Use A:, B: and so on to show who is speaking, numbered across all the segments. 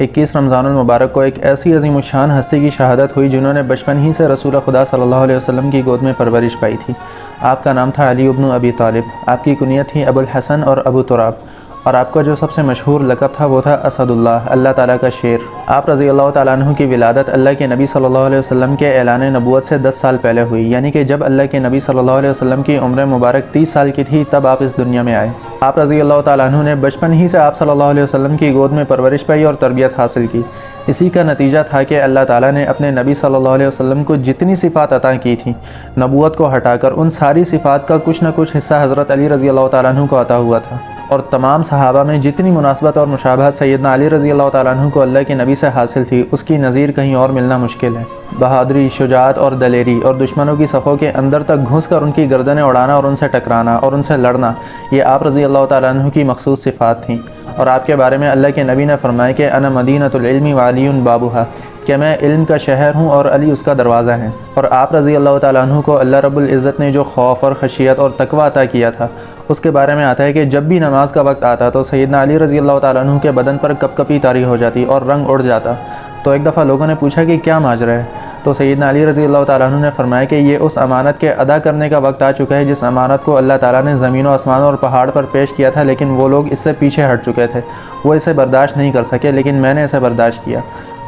A: 21 रमज़ानुल मुबारक को एक ऐसी अजीम शान हस्ती की शहादत हुई जिन्होंने बचपन ही से रसूल खुदा सल्लल्लाहु अलैहि वसल्लम की गोद में परवरिश पाई थी। आपका नाम था अली इब्न अबी तालिब, आपकी कुनियत थी अबुल हसन और अबू तुराब, और आपका जो सबसे मशहूर लक़ब था वो था असदुल्लाह, अल्लाह ताला का शेर। आप रज़ी अल्लाह ताला अन्हु की विलादत अल्लाह के नबी सल्लल्लाहु अलैहि वसल्लम के ऐलान नबूवत से 10 साल पहले हुई, यानी कि जब अल्लाह के नबी सल्लल्लाहु अलैहि वसल्लम की उम्र मुबारक 30 साल की थी तब आप इस दुनिया में आए। आप रज़ी अल्लाह ताला अन्हु ने बचपन ही से आप सल्लल्लाहु अलैहि वसल्लम की गोद में परवरिश पाई और तरबियत हासिल की। इसी का नतीजा था कि अल्लाह ताला ने अपने नबी सल्लल्लाहु अलैहि वसल्लम को जितनी सिफ़ात अता की थी, नबूवत को हटाकर उन सारी सिफ़ात का कुछ न कुछ हिस्सा हज़रत अली रज़ी अल्लाह ताला अन्हु को अता हुआ था। और तमाम सहाबा में जितनी मुनासबत और मुशाबहत सैयदना अली रज़ी अल्लाह ताला अन्हु को अल्लाह के नबी से हासिल थी, उसकी नज़ीर कहीं और मिलना मुश्किल है। बहादुरी, शुजाअत और दलेरी और दुश्मनों की सफ़ों के अंदर तक घुस कर उनकी गर्दनें उड़ाना और उनसे टकराना और उनसे लड़ना, ये आप रज़ी अल्लाह ताला अन्हु की मखसूस सिफ़ात थीं। और आपके बारे में अल्लाह के नबी ने फरमाया कि अना मदीनतुल इल्मी व अलीयुन बाबुहा, कि मैं इल्म का शहर हूँ और अली उसका दरवाज़ा है। और आप रज़ी अल्लाह ताला अन्हु को अल्लाह रब्बुल इज़्ज़त ने जो खौफ और खशियत और तकवा अता किया था, उसके बारे में आता है कि जब भी नमाज का वक्त आता तो सैयदना अली रज़ी अल्लाह ताला अन्हु के बदन पर कपकपी तारी हो जाती और रंग उड़ जाता। तो एक दफ़ा लोगों ने पूछा कि क्या माजरा है, तो सैयदना अली रज़ी अल्लाह ताला अन्हु ने फरमाया कि ये उस अमानत के अदा करने का वक्त आ चुका है जिस अमानत को अल्लाह ताला ने ज़मीन और आसमान और पहाड़ पर पेश किया था, लेकिन वो लोग इससे पीछे हट चुके थे, वो इसे बर्दाश्त नहीं कर सके, लेकिन मैंने इसे बर्दाश्त किया।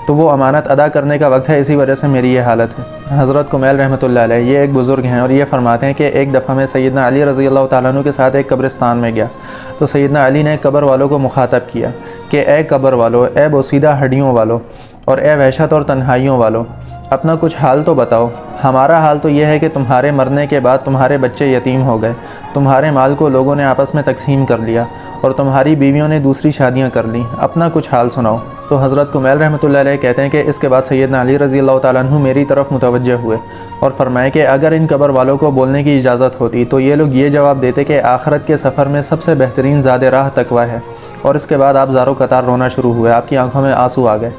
A: तो वो अमानत अदा करने का वक्त है, इसी वजह से मेरी ये हालत है। हज़रत कुमैल रहमतुल्लाह अलैह ये एक बुज़ुर्ग हैं और ये फरमाते हैं कि एक दफ़ा मैं सैयदना अली रज़ी अल्लाह ताला अन्हु के साथ एक कब्रिस्तान में गया, तो सैयदना अली ने कब्र वालों को मुखातब किया कि ए कब्र वालों, ए बोसीदा हड्डियों वालों और ए वहशत और तन्हाइयों वालों, अपना कुछ हाल तो बताओ। हमारा हाल तो ये है कि तुम्हारे मरने के बाद तुम्हारे बच्चे यतीम हो गए, तुम्हारे माल को लोगों ने आपस में तकसीम कर लिया और तुम्हारी बीवियों ने दूसरी शादियां कर लीं, अपना कुछ हाल सुनाओ। तो हज़रत कुमैल रहमतुल्लाह अलैह कहते हैं कि इसके बाद सैयदना अली रज़ी अल्लाह ताला अन्हु मेरी तरफ मुतवज्जह हुए और फरमाए कि अगर इन कब्र वालों को बोलने की इजाज़त होती तो ये लोग ये जवाब देते कि आखिरत के सफ़र में सबसे बेहतरीन ज़ादे राह तकवा है। और इसके बाद आप ज़ारो कतार रोना शुरू हुए, आपकी आंखों में आंसू आ गए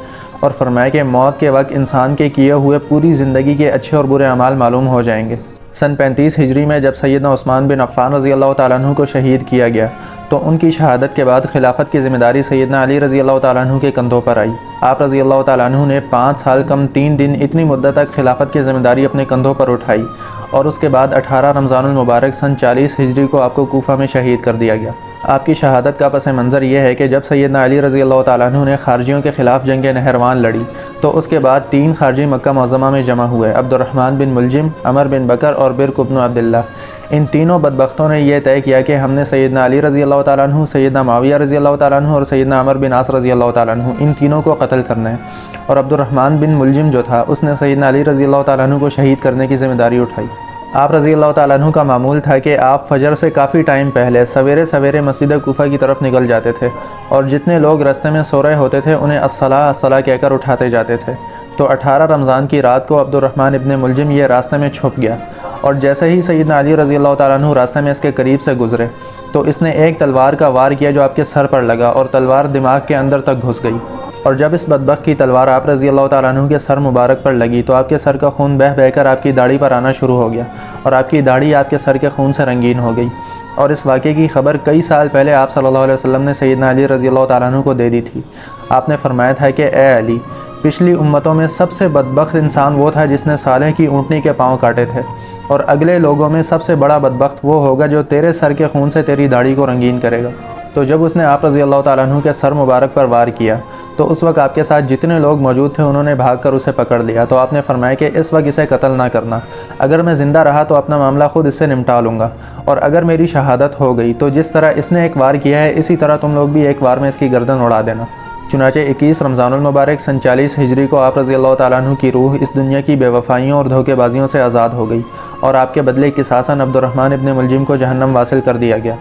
A: और फरमाया कि मौत के वक्त इंसान के किए हुए पूरी ज़िंदगी के अच्छे और बुरे अमाल मालूम हो जाएंगे। सन 35 हिजरी में जब सैयदना उस्मान बिन अफ़्फ़ान रज़ी अल्लाह ताला अन्हु को शहीद किया गया, तो उनकी शहादत के बाद खिलाफत की ज़िम्मेदारी सैयदना अली रज़ी अल्लाह ताला अन्हु के कंधों पर आई। आप रज़ी अल्लाह ताला अन्हु ने 5 साल कम 3 दिन इतनी मुद्दत तक खिलाफत की ज़िम्मेदारी अपने कंधों पर उठाई और उसके बाद 18 रमज़ानुल मुबारक सन 40 हिजरी को आपको कूफा में शहीद कर दिया गया। आपकी शहादत का पस मंज़र यह है कि जब सैयदना अली रज़ी अल्लाह ताला अन्हु ने खारजियों के ख़िलाफ़ जंग नहरवान लड़ी, तो उसके बाद 3 खारजी मक्का मुअज़्ज़मा में जमा हुए, अब्दुर्रहमान बिन मुलजिम, अमर बिन बकर और बिरक इब्न अब्दुल्लाह। इन तीनों बदबख्तों ने यह तय किया कि हमने सैयदना अली रज़ी अल्लाह ताला अन्हु, सैयदना मुआविया रज़ी अल्लाह ताला अन्हु और सैयदना अमर बिन आस रज़ी अल्लाह ताला अन्हु, इन तीनों को कत्ल करना है। और अब्दुर्रहमान बिन मुलजिम जो था, उसने सैयदना अली रज़ी अल्लाह ताला अन्हु को शहीद करने की ज़िम्मेदारी उठाई। आप रज़ी अल्लाह ताला अन्हु का मामूल था कि आप फजर से काफ़ी टाइम पहले सवेरे सवेरे मस्जिद कूफा की तरफ निकल जाते थे और जितने लोग रास्ते में सो रहे होते थे उन्हें अस्सलाह अस्सलाह कहकर उठाते जाते थे। तो 18 रमज़ान की रात को अब्दुर्रहमान इब्न मुलजिम ये रास्ते में छुप गया और जैसे ही सैयदना अली रज़ी अल्लाह ताला अन्हु रास्ते में इसके करीब से गुज़रे, तो इसने एक तलवार का वार किया जो आपके सर पर लगा और तलवार दिमाग के अंदर तक घुस गई। और जब इस बदबख्त की तलवार आप रज़ी अल्लाह ताला अन्हु के सर मुबारक पर लगी, तो आपके सर का खून बह बहकर आपकी दाढ़ी पर आना शुरू हो गया और आपकी दाढ़ी आपके सर के खून से रंगीन हो गई। और इस वाक़े की खबर कई साल पहले आप सल्लल्लाहु अलैहि वसल्लम ने सैयदना अली रज़ी अल्लाह ताला अन्हु को दे दी थी। आपने फरमाया था कि ए अली, पिछली उम्मतों में सबसे बदबख्त इंसान वो था जिसने सालेह की ऊँटनी के पाँव काटे थे, और अगले लोगों में सबसे बड़ा बदबख्त वो होगा जो तेरे सर के खून से तेरी दाढ़ी को रंगीन करेगा। तो जब उसने आप रज़ी अल्लाह ताला अन्हु के सर मुबारक पर वार किया, तो उस वक्त आपके साथ जितने लोग मौजूद थे उन्होंने भागकर उसे पकड़ लिया। तो आपने फरमाया कि इस वक्त इसे कत्ल ना करना, अगर मैं ज़िंदा रहा तो अपना मामला ख़ुद इससे निपटा लूँगा, और अगर मेरी शहादत हो गई तो जिस तरह इसने एक वार किया है इसी तरह तुम लोग भी एक वार में इसकी गर्दन उड़ा देना। चुनाचे 21 रमज़ानुल मुबारक सन 40 हिजरी को आप रज़ी अल्लाह ताला अन्हु की रूह इस दुनिया की बेवफ़ाइयों और धोखेबाजियों से आज़ाद हो गई और आपके बदले किसासन अब्दुर्रहमान इब्न मुलजिम को जहन्नम वासिल कर दिया गया।